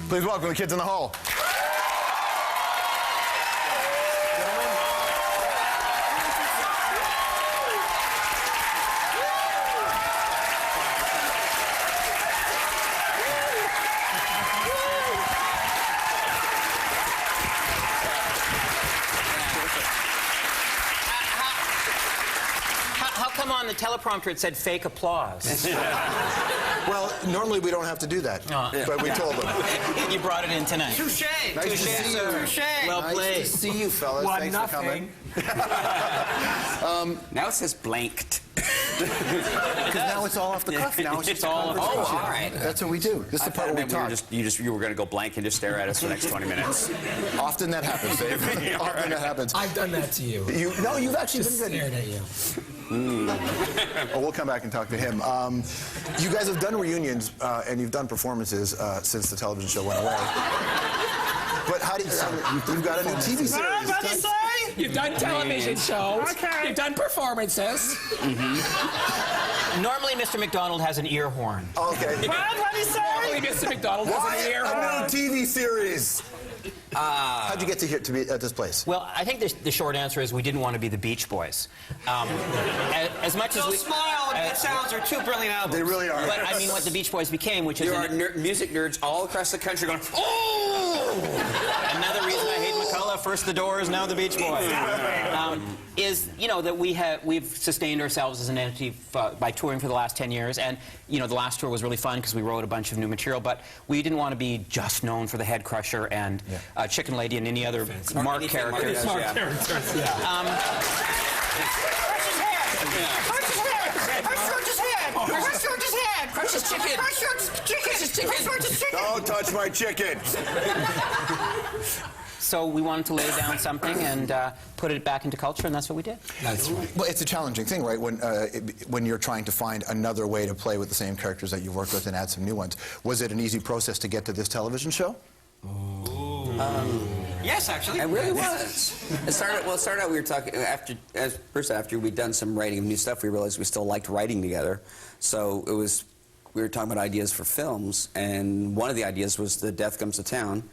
Please welcome the Kids in the Hall. How come on the teleprompter it said fake applause? Well, normally we don't have to do that, but we told them. You brought it in tonight. Touche! Nice to see you. Touche! Well played. Nice to see you, fellas. Thanks for coming. Now it says blanked. Because now it's all off the cuff. Now it's just all off. conversation. Oh, all right. That's what we do. This is the part where we talk. You were going to go blank and just stare at us for the next 20 minutes. Often that happens, Dave. Often that happens. I've done that to you. No, you've actually Just been stared good. at you. Oh, we'll come back and talk to him. You guys have done reunions and you've done performances since the television show went away. But how do you? You've got a new TV series. You've done television shows. Okay. You've done performances. Normally, Mr. McDonald has an ear horn. Okay. Normally, Mr. McDonald has an ear A horn. new TV series. How'd you get to here to be at this place? Well, I think the short answer is we didn't want to be the Beach Boys. As much as Don't we smile. That sounds are two brilliant albums. They really are. But I mean, what the Beach Boys became, which is There are music nerds all across the country going, oh! another reason I hate McCullough. First the Doors, now the Beach Boys. Is that we've sustained ourselves as an entity by touring for the last 10 years, and the last tour was really fun because we wrote a bunch of new material. But we didn't want to be just known for the Head Crusher and Chicken Lady and any other Mark characters. Characters, yeah. Don't touch my chicken. So we wanted to lay down something and put it back into culture, and that's what we did. That's right. Well, it's a challenging thing, right? When you're trying to find another way to play with the same characters that you've worked with and add some new ones. Was it an easy process to get to this television show? Yes, actually. It really was. It started out we were talking after we'd done some writing of new stuff, we realized we still liked writing together. So we were talking about ideas for films, and one of the ideas was The Death Comes to Town,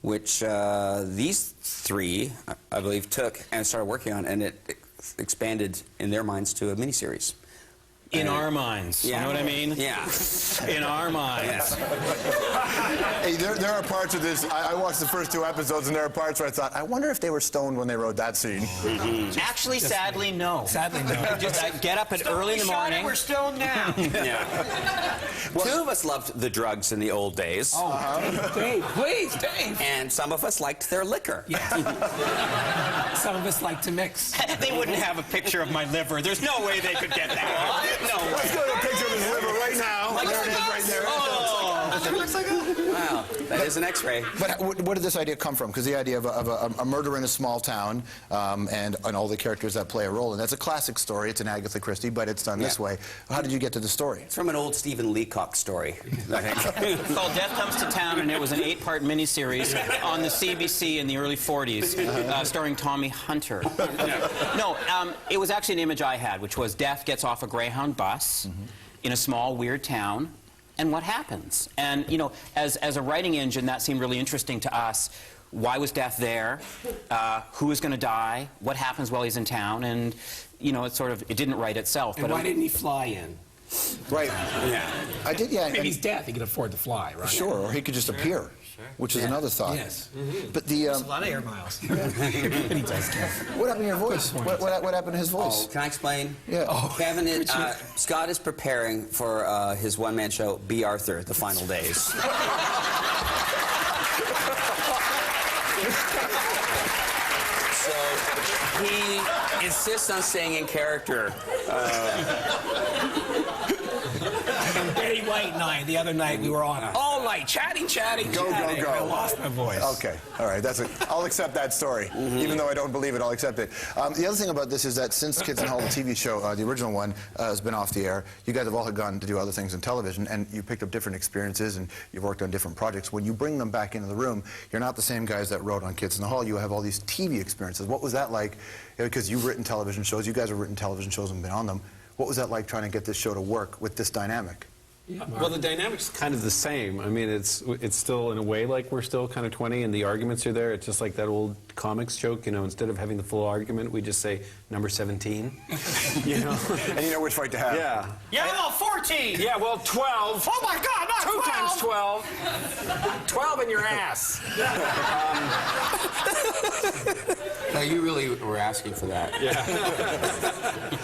which these three, I believe, took and started working on, and it expanded in their minds to a miniseries. In our minds. Yeah. You know what I mean? Yeah. In our minds. Hey, there are parts of this. I watched the first 2 episodes, and there are parts where I thought, I wonder if they were stoned when they wrote that scene. Actually, sadly, no. Sadly, no. Just get up at early in the morning. We're stoned now. Yeah. Two of us loved the drugs in the old days. Dave, please, Dave. And some of us liked their liquor. Some of us like to mix. They wouldn't have a picture of my liver. There's no way they could get that. No way. Let's go to a picture of his liver right now. There it is right there. Wow, that is an X-ray. But where did this idea come from? Because the idea of a murder in a small town and all the characters that play a role, and that's a classic story. It's an Agatha Christie, but it's done this way. How did you get to the story? It's from an old Stephen Leacock story, I think. It's called Death Comes to Town, and it was an 8-part miniseries on the CBC in the early 40s, starring Tommy Hunter. No, it was actually an image I had, which was Death gets off a Greyhound bus in a small, weird town, and what happens? And, as a writing engine, that seemed really interesting to us. Why was Death there? Who is going to die? What happens while he's in town? And, it didn't write itself. And but why didn't he fly in? Right. Yeah. I did, yeah. Maybe he's deaf. He can afford to fly, right? Sure, or he could just appear, which is another thought. Yes. But the A lot of air miles. He does care. what happened to your voice? What happened to his voice? Oh, can I explain? Yeah. Oh. Kevin, Scott is preparing for his one-man show, B. Arthur, The Final Days. So he insists on staying in character. And Betty White and I, the other night, we were on all night, chatting. Go. I lost my voice. Okay, all right. I'll accept that story, even though I don't believe it. I'll accept it. The other thing about this is that since Kids in the Hall, the TV show, the original one, has been off the air, you guys have all gone to do other things in television, and you picked up different experiences, and you've worked on different projects. When you bring them back into the room, you're not the same guys that wrote on Kids in the Hall. You have all these TV experiences. What was that like? Because you've written television shows. You guys have written television shows and been on them. What was that like trying to get this show to work with this dynamic? Well, the dynamic's kind of the same. I mean, it's still in a way like we're still kind of 20, and the arguments are there. It's just like that old comics joke, you know. Instead of having the full argument, we just say number 17. You know. And you know which fight to have. Yeah. Yeah, well, 14. Yeah. Well, 12. Oh my God, not 2 12. times 12. 12 in your ass. No, you really were asking for that.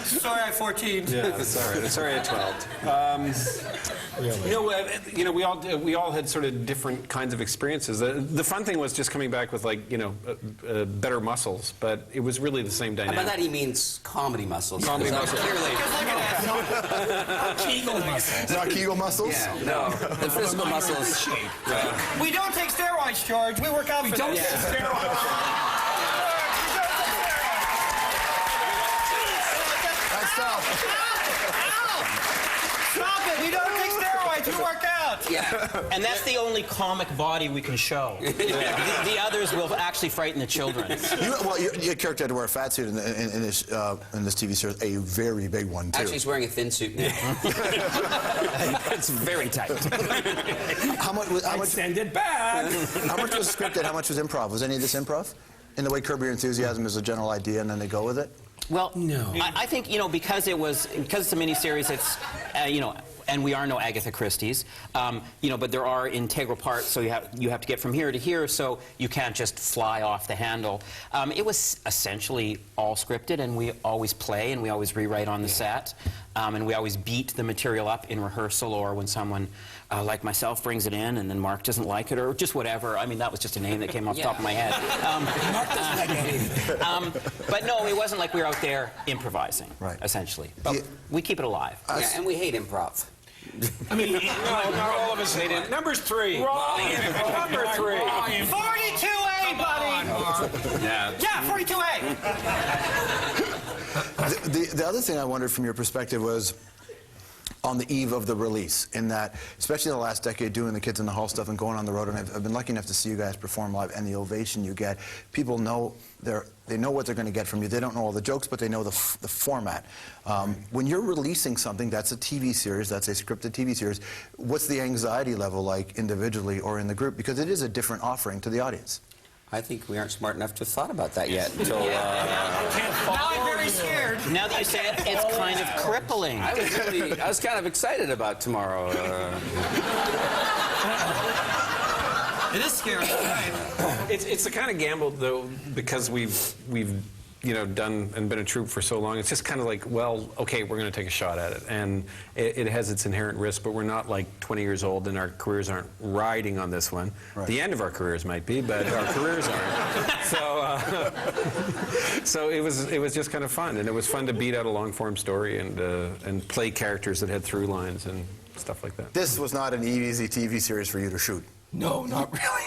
Sorry, 14. Yeah, that's all right. It's all right at 12. You know, we all had sort of different kinds of experiences. The fun thing was just coming back with, like, you know, better muscles, but it was really the same dynamic. By that he means comedy muscles. Comedy muscles. Clearly. Kegel muscles. Not Kegel muscles? Yeah, no. The physical muscles. We don't take steroids, George. We work out for Don't this. take steroids. Stop. Stop it. We don't take steroids. We work out. Yeah. And that's the only comic body we can show. The others will actually frighten the children. Your character had to wear a fat suit in this TV series, a very big one, too. Actually, he's wearing a thin suit now. It's very tight. How much Send it back. how much was scripted? How much was improv? Was any of this improv? In the way Curb Your Enthusiasm is a general idea and then they go with it? Well, No. I think, you know, because it's a miniseries, it's, you know, and we are no Agatha Christie's, you know, but there are integral parts, so you have to get from here to here, so you can't just fly off the handle. It was essentially all scripted, and we always play, and we always rewrite on the set, and we always beat the material up in rehearsal, or when someone like myself brings it in, and then Mark doesn't like it, or just whatever. I mean, that was just a name that came off the top of my head. Mark doesn't like anything. But no, it wasn't like we were out there improvising, Right. essentially. But Yeah. we keep it alive. Yeah, and we hate improv. I mean, Not all of us hate it. Number's 3. Number 3. 42A, buddy. Yeah. Yeah, 42A. The other thing I wondered from your perspective was on the eve of the release, in that, especially in the last decade, doing the Kids in the Hall stuff and going on the road, and I've been lucky enough to see you guys perform live, and the ovation you get. People know they know what they're going to get from you. They don't know all the jokes, but they know the format. When you're releasing something that's a TV series, that's a scripted TV series, what's the anxiety level like individually or in the group? Because it is a different offering to the audience. I think we aren't smart enough to have thought about that yet until... Now I'm very scared. Now that you say it, it's kind of crippling. I was kind of excited about tomorrow. It is scary. Right. It's the kind of gamble, though, because we've you know, done and been a troupe for so long. It's just kind of like, well, okay, we're going to take a shot at it, and it has its inherent risk. But we're not like 20 years old, and our careers aren't riding on this one. Right. The end of our careers might be, but our careers aren't. So it was just kind of fun, and it was fun to beat out a long form story and play characters that had through lines and stuff like that. This was not an easy TV series for you to shoot. no, not really.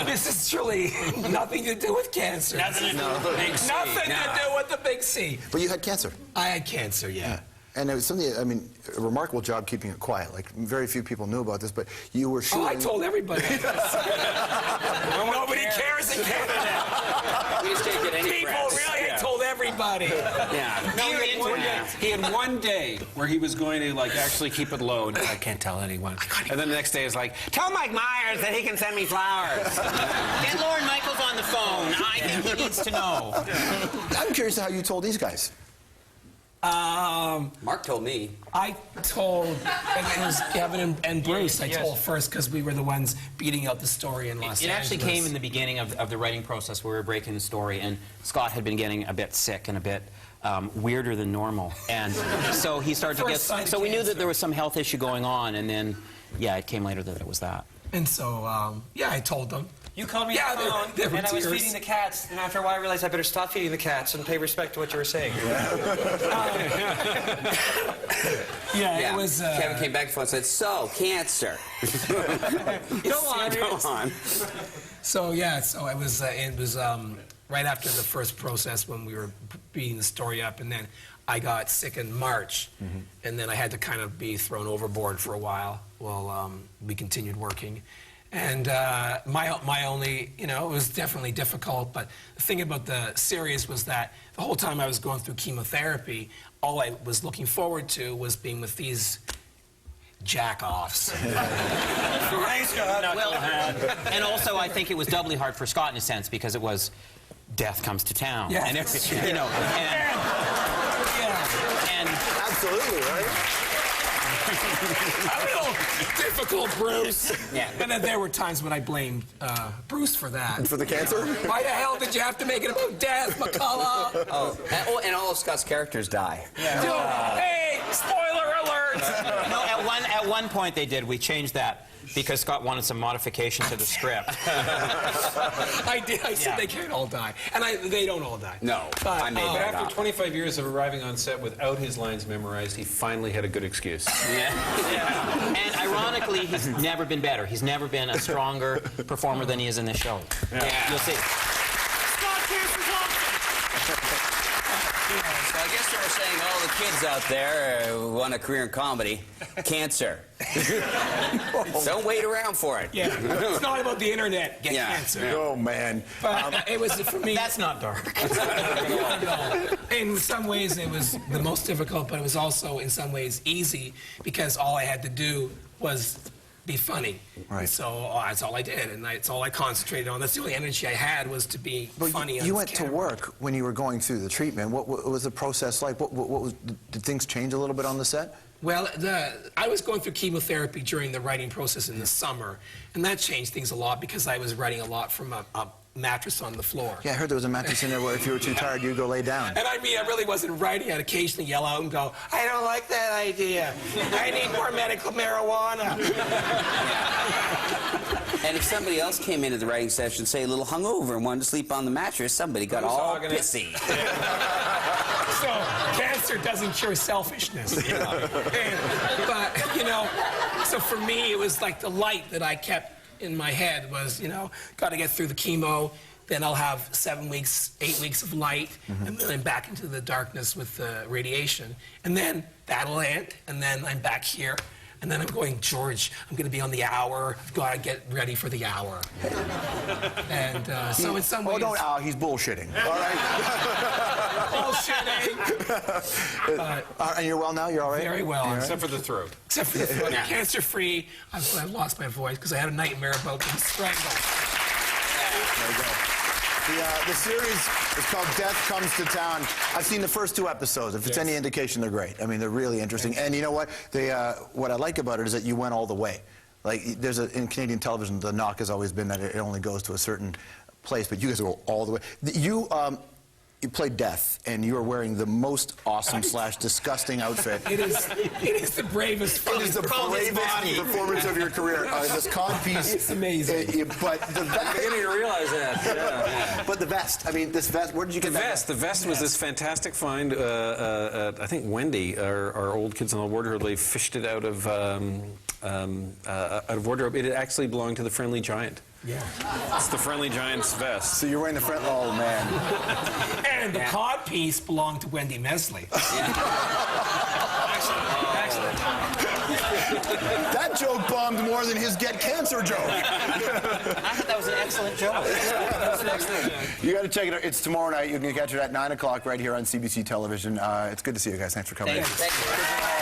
This is truly nothing to do with cancer. Nothing to do with the big C. Nothing to do with the big C. But you had cancer. I had cancer, yeah. And it was something, I mean, a remarkable job keeping it quiet. Like, very few people knew about this, but you were shooting... Oh, I told everybody. Nobody cares in Canada. We just can't get any People press. really, I told everybody. Yeah. He had one day where he was going to, like, actually keep it low, and I can't tell anyone. And then the next day is like, tell Mike Myers that he can send me flowers. Get Lorne Michaels on the phone. I think he needs to know. I'm curious how you told these guys. Mark told me. I told, it was Kevin and Bruce, I told first because we were the ones beating out the story in Los It Angeles. actually came in the beginning of the writing process where we were breaking the story, and Scott had been getting a bit sick and a bit weirder than normal. And so he started to get... First sign of So we knew that cancer. there was some health issue going on, and then, yeah, it came later that it was that. And so, yeah, I told them. You called me Yeah, on the phone, there were and I was tears. feeding the cats, and after a while I realized I better stop feeding the cats and pay respect to what you were saying. Yeah, it was... Kevin came back to the phone and said, so, cancer. Go on. So yeah, so it was right after the first process when we were beating the story up, and then I got sick in March, and then I had to kind of be thrown overboard for a while while we continued working. And my only, you know, it was definitely difficult, but the thing about the series was that the whole time I was going through chemotherapy, all I was looking forward to was being with these jack-offs. Well, and also I think it was doubly hard for Scott in a sense because it was death comes to town. Yeah, And that's you know, and Absolutely, right? A little difficult, Bruce. Yeah. And then there were times when I blamed Bruce for that. For the cancer? Why the hell did you have to make it about death, McCullough? And all of Scott's characters die. Hey, spoiler alert! no, at one point they did. We changed that because Scott wanted some modification to the script. I did. I said they can't all die, and they don't all die. No, But, I made But that after up. 25 years of arriving on set without his lines memorized, he finally had a good excuse. And ironically, he's never been better. He's never been a stronger performer than he is in this show. Yeah. You'll see. So I guess they were saying all the kids out there who want a career in comedy, cancer. Don't wait around for it. Yeah, it's not about the internet. Get Yeah. cancer. Oh, man. But it was for me. That's not dark. In some ways, it was the most difficult, but it was also in some ways easy because all I had to do was be funny. Right. So that's all I did, and that's all I concentrated on. That's the only energy I had was to be But funny. you on went to camera. work when you were going through the treatment. What was the process like? What was, did things change a little bit on the set? Well, I was going through chemotherapy during the writing process in the summer, and that changed things a lot because I was writing a lot from a mattress on the floor. Yeah, I heard there was a mattress in there where if you were too tired, you'd go lay down. And I mean, I really wasn't writing. I'd occasionally yell out and go, I don't like that idea. I need more medical marijuana. And if somebody else came into the writing session, say a little hungover and wanted to sleep on the mattress, somebody got all hogging it. pissy. So cancer doesn't cure selfishness. But, you know, so for me, it was like the light that I kept in my head was, you know, got to get through the chemo, then I'll have 7 weeks, 8 weeks of light, and then I'm back into the darkness with the radiation. And then that'll end, and then I'm back here. And then I'm going, George, I'm going to be on the hour. I've got to get ready for the hour. And so in some ways... Oh, don't, he's bullshitting. All right. Bullshitting. And you're well now? You're all right? Very well. Except for the throat. Except for the throat. Cancer-free. I've lost my voice because I had a nightmare about being strangled. There you go. The series is called Death Comes to Town. I've seen the first 2 episodes. If it's any indication, they're great. I mean, they're really interesting. And you know what? What I like about it is that you went all the way. Like, in Canadian television, the knock has always been that it only goes to a certain place, but you guys go all the way. You played Death, and you are wearing the most awesome / disgusting outfit. It is the bravest It is the bravest performance of your career. This codpiece. It's amazing. But the vest. Beginning to realize that. Yeah. But the vest. I mean, this vest. Where did you get that? The vest was this fantastic find. I think Wendy, our old Kids on the Wardrobe, they fished it out of wardrobe. It actually belonged to the Friendly Giant. Yeah. It's the Friendly Giant's vest. So you're wearing the front. Oh man. And the cod piece belonged to Wendy Mesley. That joke bombed more than his get cancer joke. I thought that was an excellent joke. You got to check it out. It's tomorrow night. You can catch it at 9 o'clock right here on CBC Television. It's good to see you guys. Thanks for coming in. Thank you.